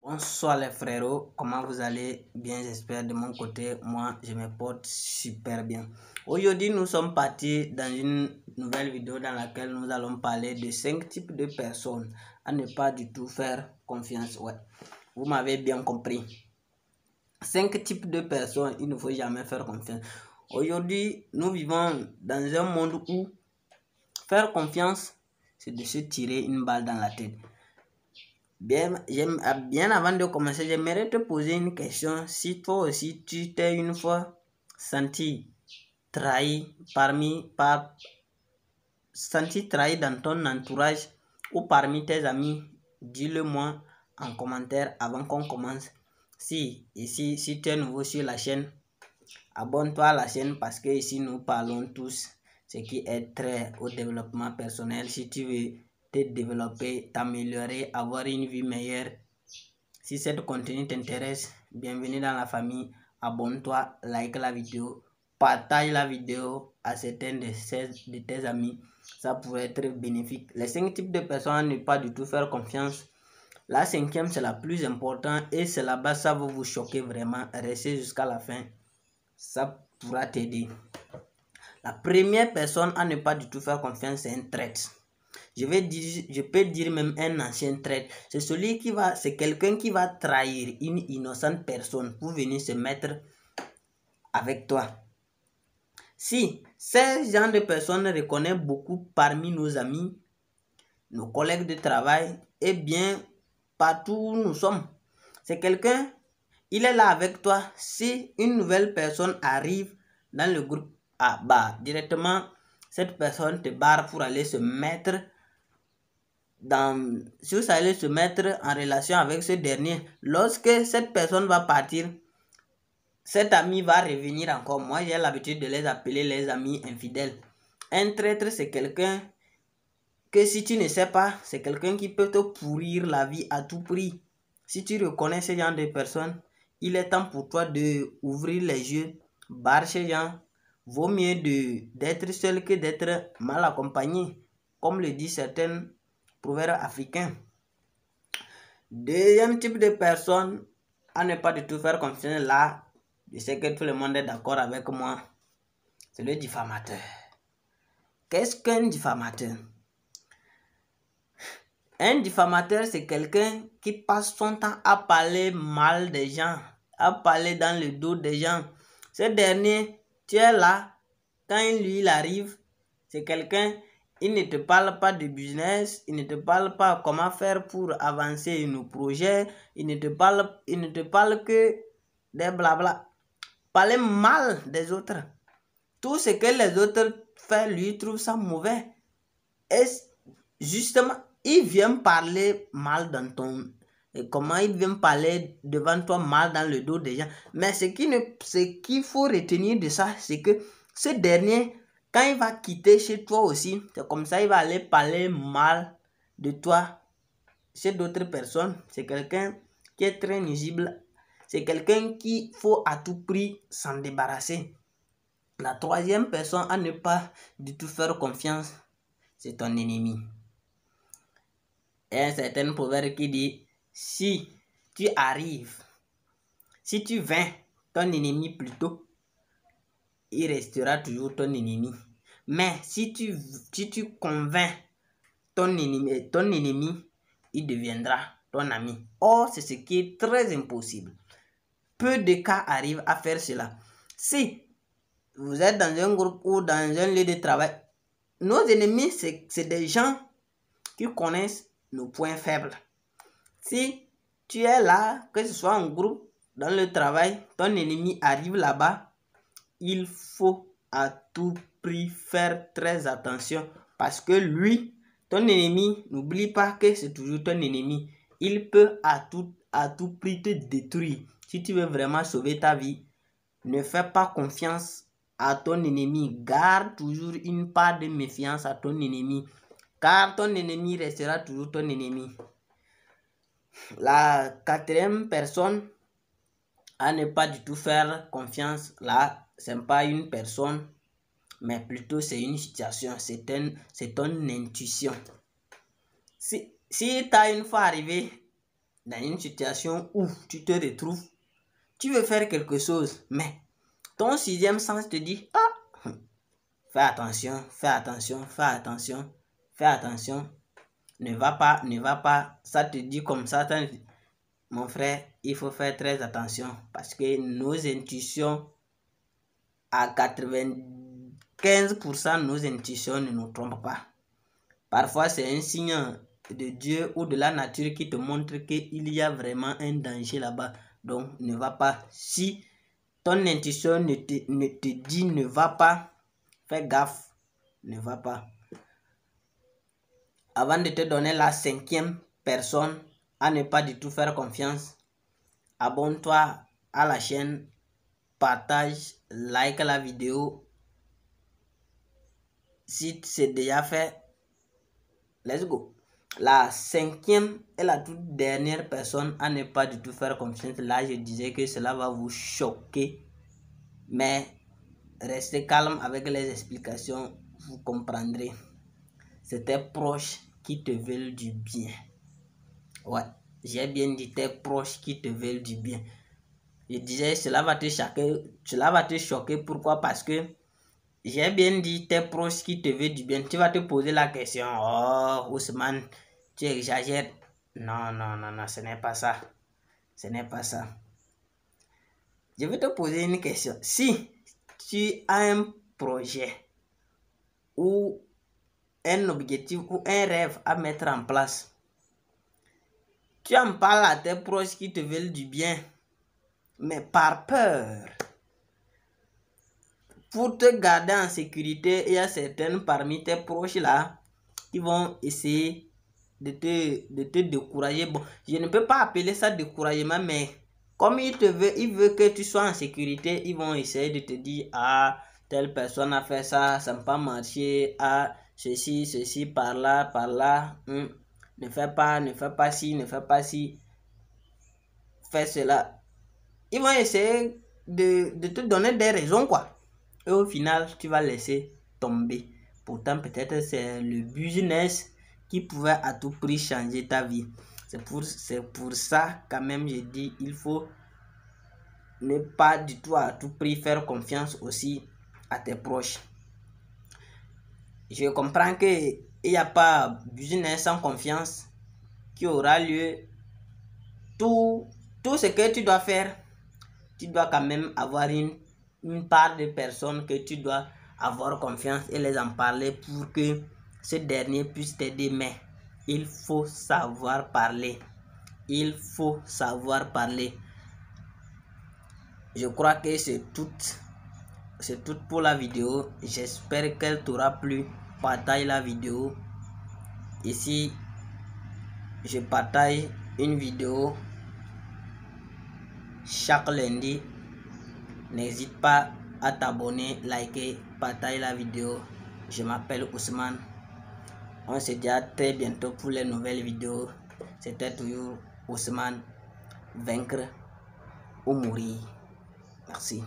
Bonsoir les frérots, comment vous allez? Bien, j'espère. De mon côté, moi je me porte super bien. Aujourd'hui nous sommes partis dans une nouvelle vidéo dans laquelle nous allons parler de 5 types de personnes à ne pas du tout faire confiance. Ouais, vous m'avez bien compris. 5 types de personnes, il ne faut jamais faire confiance. Aujourd'hui nous vivons dans un monde où faire confiance, c'est de se tirer une balle dans la tête. Bien avant de commencer, j'aimerais te poser une question. Si toi aussi tu t'es une fois senti trahi dans ton entourage ou parmi tes amis, dis-le moi en commentaire avant qu'on commence. Si tu es nouveau sur la chaîne, abonne-toi à la chaîne parce que ici nous parlons tous ce qui est trait au développement personnel. Si tu veux te développer, t'améliorer, avoir une vie meilleure, si ce contenu t'intéresse, bienvenue dans la famille. Abonne-toi, like la vidéo, partage la vidéo à certains de tes amis. Ça pourrait être bénéfique. Les 5 types de personnes à ne pas du tout faire confiance. La 5e, c'est la plus importante et c'est là-bas, ça va vous choquer vraiment. Restez jusqu'à la fin. Ça pourra t'aider. La première personne à ne pas du tout faire confiance, c'est un traître. Je peux dire même un ancien traître. C'est quelqu'un qui va trahir une innocente personne pour venir se mettre avec toi. Si ces gens de personnes reconnaissent beaucoup parmi nos amis, nos collègues de travail, et bien partout où nous sommes, c'est quelqu'un, il est là avec toi. Si une nouvelle personne arrive dans le groupe, directement cette personne te barre pour aller se mettre si vous allez se mettre en relation avec ce dernier. Lorsque cette personne va partir, cet ami va revenir encore. Moi, j'ai l'habitude de les appeler les amis infidèles. Un traître, c'est quelqu'un que si tu ne sais pas, c'est quelqu'un qui peut te pourrir la vie à tout prix. Si tu reconnais ce genre de personnes, il est temps pour toi d'ouvrir les yeux. Barre ces gens. Vaut mieux d'être seul que d'être mal accompagné, comme le dit certains proverbes africains. Deuxième type de personne à ne pas du tout faire confiance, là, je sais que tout le monde est d'accord avec moi, c'est le diffamateur. Qu'est-ce qu'un diffamateur? Un diffamateur, c'est quelqu'un qui passe son temps à parler mal des gens, à parler dans le dos des gens. Ce dernier, tu es là, quand lui il arrive, c'est quelqu'un, il ne te parle pas de business, il ne te parle pas comment faire pour avancer nos projets, il ne te parle que des blabla. Parler mal des autres. Tout ce que les autres font, lui trouve ça mauvais. Et justement, il vient parler mal dans ton... Comment il vient parler devant toi mal dans le dos des gens. Mais ce qu'il faut retenir de ça, c'est que ce dernier, quand il va quitter chez toi aussi, c'est comme ça il va aller parler mal de toi chez d'autres personnes. C'est quelqu'un qui est très nuisible. C'est quelqu'un qu'il faut à tout prix s'en débarrasser. La 3e personne à ne pas du tout faire confiance, c'est ton ennemi. Il y a un certain proverbe qui dit, si tu vains ton ennemi plutôt, il restera toujours ton ennemi. Mais si tu convaincs ton ennemi, il deviendra ton ami. Or, c'est ce qui est très impossible. Peu de cas arrivent à faire cela. Si vous êtes dans un groupe ou dans un lieu de travail, nos ennemis, c'est des gens qui connaissent nos points faibles. Si tu es là, que ce soit en groupe, dans le travail, ton ennemi arrive là-bas, il faut à tout prix faire très attention parce que lui, ton ennemi, n'oublie pas que c'est toujours ton ennemi. Il peut à tout prix te détruire. Si tu veux vraiment sauver ta vie, ne fais pas confiance à ton ennemi. Garde toujours une part de méfiance à ton ennemi, car ton ennemi restera toujours ton ennemi. La 4e personne à ne pas du tout faire confiance, là, ce n'est pas une personne, mais plutôt c'est une situation, c'est ton intuition. Si tu as une fois arrivé dans une situation où tu te retrouves, tu veux faire quelque chose, mais ton sixième sens te dit, ah, fais attention, fais attention, fais attention, fais attention, ne va pas, ça te dit comme ça, mon frère, il faut faire très attention parce que nos intuitions, à 95%, nos intuitions ne nous trompent pas. Parfois, c'est un signe de Dieu ou de la nature qui te montre qu'il y a vraiment un danger là-bas. Donc, ne va pas. Si ton intuition ne te dit ne va pas, fais gaffe, ne va pas. Avant de te donner la 5e personne à ne pas du tout faire confiance, abonne-toi à la chaîne, partage, like la vidéo. Si c'est déjà fait, let's go. La 5e et la toute dernière personne à ne pas du tout faire confiance. Là, je disais que cela va vous choquer. Mais restez calme avec les explications, vous comprendrez. C'est tes proches qui te veulent du bien. Ouais, j'ai bien dit tes proches qui te veulent du bien. Je disais, cela va te choquer. Pourquoi? Parce que j'ai bien dit tes proches qui te veulent du bien. Tu vas te poser la question, oh, Ousmane, tu exagères. Non, ce n'est pas ça. Ce n'est pas ça. Je vais te poser une question. Si tu as un projet ou un objectif ou un rêve à mettre en place, tu en parles à tes proches qui te veulent du bien, mais par peur, pour te garder en sécurité, il y a certaines parmi tes proches là qui vont essayer de te décourager. Bon, je ne peux pas appeler ça découragement, mais comme il veut que tu sois en sécurité, ils vont essayer de te dire, ah, telle personne a fait ça, ça n'a pas marché, ah, ceci, par là, ne fais pas ci, fais cela. Ils vont essayer de te donner des raisons, quoi. Et au final, tu vas laisser tomber. Pourtant, peut-être c'est le business qui pouvait à tout prix changer ta vie. C'est pour ça, quand même, je dis, il faut ne pas du tout à tout prix faire confiance aussi à tes proches. Je comprends qu'il n'y a pas business sans confiance qui aura lieu. Tout ce que tu dois faire, tu dois quand même avoir une part de personnes que tu dois avoir confiance et les en parler pour que ce dernier puisse t'aider. Mais il faut savoir parler. Il faut savoir parler. Je crois que c'est tout pour la vidéo. J'espère qu'elle t'aura plu. Partage la vidéo. Ici, je partage une vidéo chaque lundi. N'hésite pas à t'abonner, liker, partager la vidéo. Je m'appelle Ousmane. On se dit à très bientôt pour les nouvelles vidéos. C'était toujours Ousmane, vaincre ou mourir. Merci.